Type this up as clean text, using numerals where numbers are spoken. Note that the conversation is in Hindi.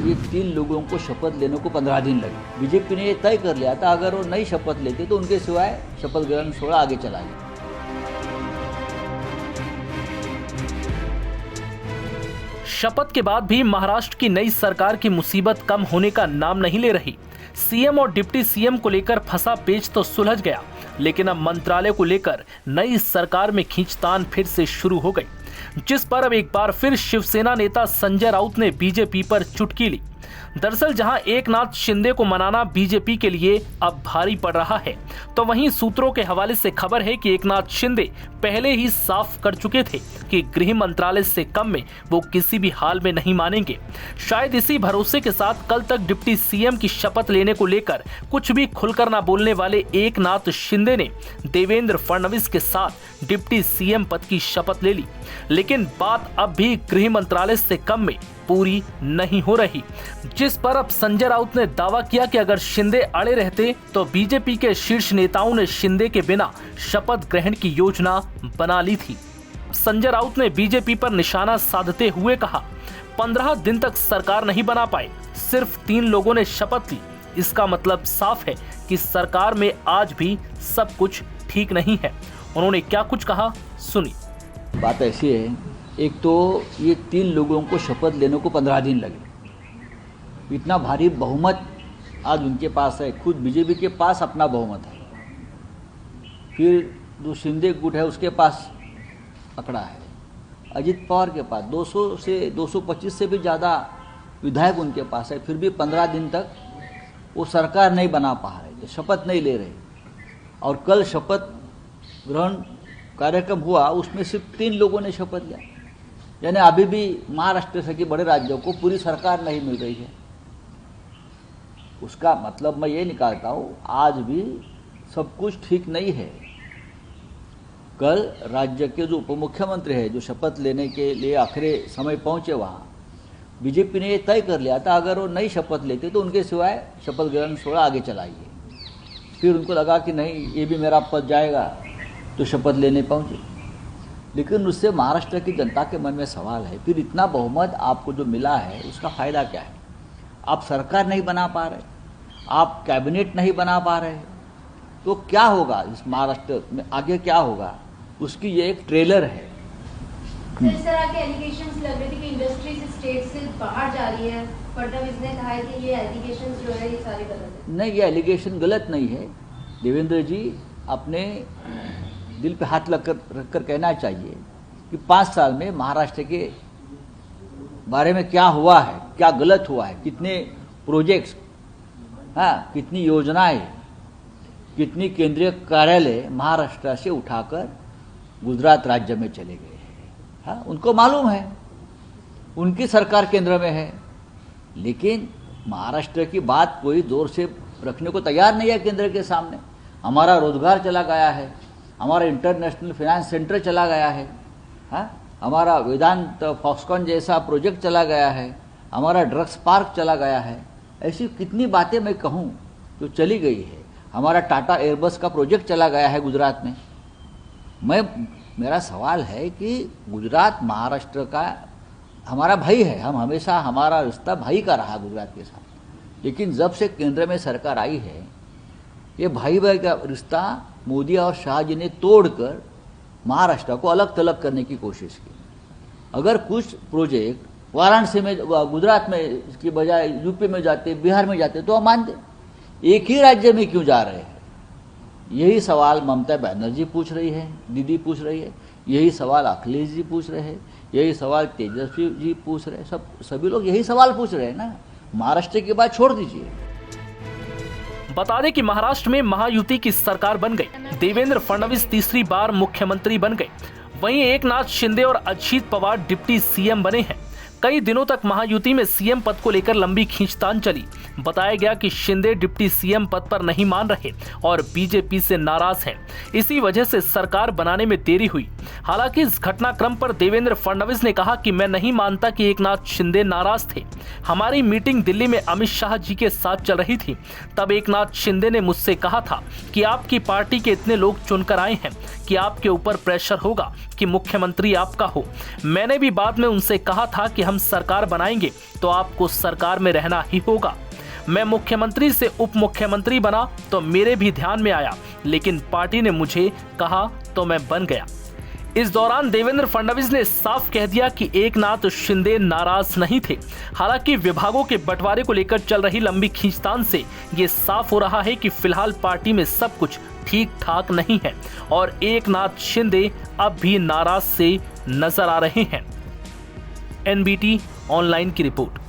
ये 3 लोगों को शपथ लेने को 15 दिन लगे। बीजेपी ने ये तय कर लिया था अगर वो नई शपथ लेते तो उनके सिवाय शपथ ग्रहण सोहला आगे चलाएंगे। शपथ के बाद भी महाराष्ट्र की नई सरकार की मुसीबत कम होने का नाम नहीं ले रही। सीएम और डिप्टी सीएम को लेकर फंसा पेच तो सुलझ गया, लेकिन अब मंत्रालय को लेकर नई सरकार में खींचतान फिर से शुरू हो गई, जिस पर अब एक बार फिर शिवसेना नेता संजय राउत ने बीजेपी पर चुटकी ली। दरअसल जहां एकनाथ शिंदे को मनाना बीजेपी के लिए अब भारी पड़ रहा है, तो वहीं सूत्रों के हवाले से खबर है कि एकनाथ शिंदे पहले ही साफ कर चुके थे कि गृह मंत्रालय से कम में वो किसी भी हाल में नहीं मानेंगे। शायद इसी भरोसे के साथ कल तक डिप्टी सीएम की शपथ लेने को लेकर कुछ भी खुलकर ना बोलने वाले एकनाथ शिंदे ने देवेंद्र फडणवीस के साथ डिप्टी सीएम पद की शपथ ले ली, लेकिन बात अब भी गृह मंत्रालय से कम में पूरी नहीं हो रही, जिस पर अब संजय राउत ने दावा किया कि अगर शिंदे अड़े रहते तो बीजेपी के शीर्ष नेताओं ने शिंदे के बिना शपथ ग्रहण की योजना बना ली थी। संजय राउत ने बीजेपी पर निशाना साधते हुए कहा, 15 दिन तक सरकार नहीं बना पाए, सिर्फ 3 लोगों ने शपथ ली। इसका मतलब साफ है कि सरकार में आज भी सब कुछ ठीक नहीं है। उन्होंने क्या कुछ कहा, सुनिए। बात ऐसी है, एक तो ये 3 लोगों को शपथ लेने को 15 दिन लगे। इतना भारी बहुमत आज उनके पास है, खुद बीजेपी के पास अपना बहुमत है, फिर जो शिंदे गुट है उसके पास पकड़ा है, अजित पवार के पास 200 से 225 से भी ज़्यादा विधायक उनके पास है, फिर भी 15 दिन तक वो सरकार नहीं बना पा रहे, शपथ नहीं ले रहे। और कल शपथ ग्रहण कार्यक्रम हुआ, उसमें सिर्फ 3 लोगों ने शपथ लिया, यानी अभी भी महाराष्ट्र से कि बड़े राज्यों को पूरी सरकार नहीं मिल रही है। उसका मतलब मैं ये निकालता हूँ, आज भी सब कुछ ठीक नहीं है। कल राज्य के जो उप मुख्यमंत्री है, जो शपथ लेने के लिए आखिरी समय पहुंचे, वहाँ बीजेपी ने ये तय कर लिया था अगर वो नई शपथ लेते तो उनके सिवाय शपथ ग्रहण सोहला आगे चलाइए। फिर उनको लगा कि नहीं, ये भी मेरा पद जाएगा, तो शपथ लेने पहुंचे। लेकिन उससे महाराष्ट्र की जनता के मन में सवाल है, फिर इतना बहुमत आपको जो मिला है उसका फ़ायदा क्या है? आप सरकार नहीं बना पा रहे, आप कैबिनेट नहीं बना पा रहे, तो क्या होगा इस महाराष्ट्र में, आगे क्या होगा? उसकी ये एक ट्रेलर है। इस तरह के एलिगेशंस लग रहे थे कि इंडस्ट्री स्टेट से बाहर जा रही है। फडणवीस ने कहा है कि ये एलिगेशंस जो है ये सारे गलत है। नहीं, ये एलिगेशन गलत नहीं है। देवेंद्र जी अपने दिल पे हाथ रखकर कहना चाहिए कि 5 साल में महाराष्ट्र के बारे में क्या हुआ है, क्या गलत हुआ है, कितने प्रोजेक्ट्स, कितनी योजनाएं, कितनी केंद्रीय कार्यालय महाराष्ट्र से उठाकर गुजरात राज्य में चले गए हैं। उनको मालूम है, उनकी सरकार केंद्र में है, लेकिन महाराष्ट्र की बात कोई जोर से रखने को तैयार नहीं है केंद्र के सामने। हमारा रोजगार चला गया है, हमारा इंटरनेशनल फाइनेंस सेंटर चला गया है, हमारा वेदांत फॉक्सकॉन जैसा प्रोजेक्ट चला गया है, हमारा ड्रग्स पार्क चला गया है। ऐसी कितनी बातें मैं कहूँ जो चली गई है। हमारा टाटा एयरबस का प्रोजेक्ट चला गया है गुजरात में। मेरा सवाल है कि गुजरात महाराष्ट्र का हमारा भाई है, हम हमेशा हमारा रिश्ता भाई का रहा गुजरात के साथ, लेकिन जब से केंद्र में सरकार आई है, ये भाई भाई का रिश्ता मोदी और शाह जी ने तोड़कर महाराष्ट्र को अलग थलग करने की कोशिश की। अगर कुछ प्रोजेक्ट वाराणसी में, गुजरात में इसकी बजाय यूपी में जाते, बिहार में जाते, तो हम मानते। एक ही राज्य में क्यों जा रहे हैं? यही सवाल ममता बनर्जी पूछ रही है, दीदी पूछ रही है, यही सवाल अखिलेश जी पूछ रहे हैं, यही सवाल तेजस्वी जी पूछ रहे हैं, सभी लोग यही सवाल पूछ रहे हैं ना। महाराष्ट्र की बात छोड़ दीजिए। बता दें कि महाराष्ट्र में महायुति की सरकार बन गई। देवेंद्र फडणवीस तीसरी बार मुख्यमंत्री बन गए। वहीं एकनाथ शिंदे और अजित पवार डिप्टी सीएम बने हैं। कई दिनों तक महायुति में सीएम पद को लेकर लंबी खींचतान चली। बताया गया कि शिंदे डिप्टी सीएम पद पर नहीं मान रहे और बीजेपी से नाराज हैं। इसी वजह से सरकार बनाने में देरी हुई। हालांकि इस घटनाक्रम पर देवेंद्र फडणवीस ने कहा कि मैं नहीं मानता कि एकनाथ शिंदे नाराज थे। हमारी मीटिंग दिल्ली में अमित शाह जी के साथ चल रही थी, तब एकनाथ शिंदे ने मुझसे कहा था कि आपकी पार्टी के इतने लोग चुनकर आए हैं कि आपके ऊपर प्रेशर होगा कि मुख्यमंत्री आपका हो। मैंने भी बाद में उनसे कहा था कि हम सरकार बनाएंगे तो आपको सरकार में रहना ही होगा। मैं मुख्यमंत्री से उप मुख्यमंत्री बना तो मेरे भी ध्यान में आया, लेकिन पार्टी ने मुझे कहा तो मैं बन गया। इस दौरान देवेंद्र फडणवीस ने साफ कह दिया कि एकनाथ शिंदे नाराज नहीं थे। हालांकि विभागों के बंटवारे को लेकर चल रही लंबी खींचतान से ये साफ हो रहा है कि फिलहाल पार्टी में सब कुछ ठीक ठाक नहीं है और एकनाथ शिंदे अब भी नाराज से नजर आ रहे हैं। NBT ऑनलाइन की रिपोर्ट।